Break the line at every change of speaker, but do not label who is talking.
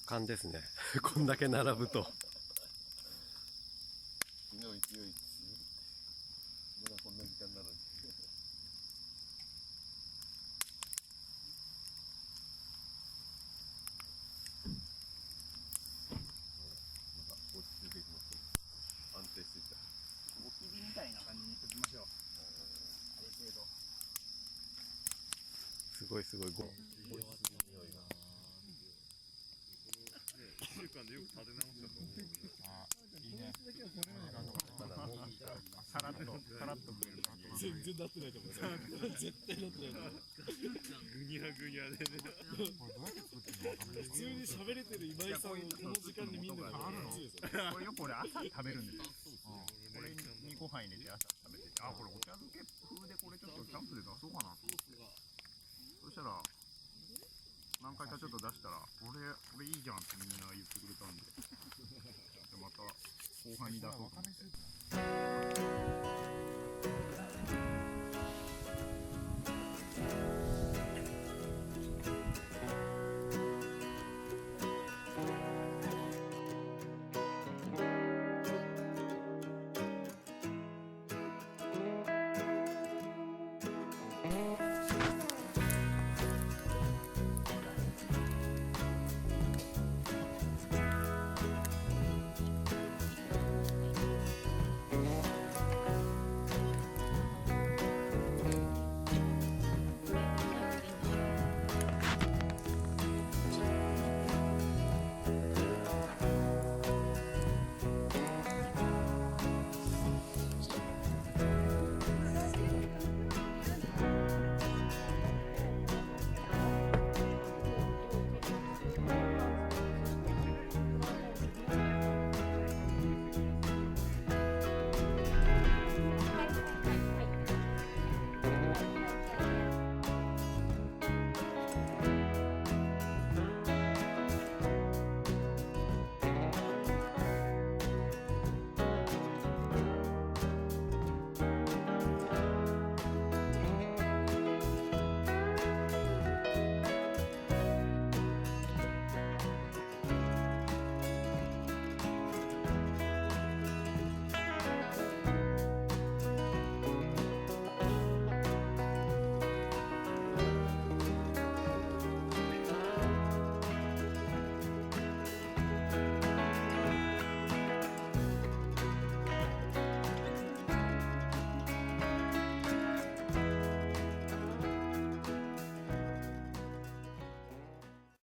感ですね。こんだけ並ぶと。
昨日勢い強い。まだこんな時間なのに。また落ち着いていきます。安定してきた。
おき火みたいな感じにしておきましょう。ある程度。
すごいすごい。
1週間でよく立て直したと思う。
あ、いいね。さらっとくれる感じ。
全然なってないと思う。絶対なってないと思う。
ぐにゃぐにゃでね。
普通に喋れてる今井さんをこの時間にみんなで
これよく俺朝食べるんですよ。これにご飯入れて朝食べてて、あ、これお茶漬け風でこれちょっとキャンプで出そうかなと思って。そしたら何回かちょっと出したら、これいいじゃんってみんな言ってくれたんで、また後半に出そうと思って。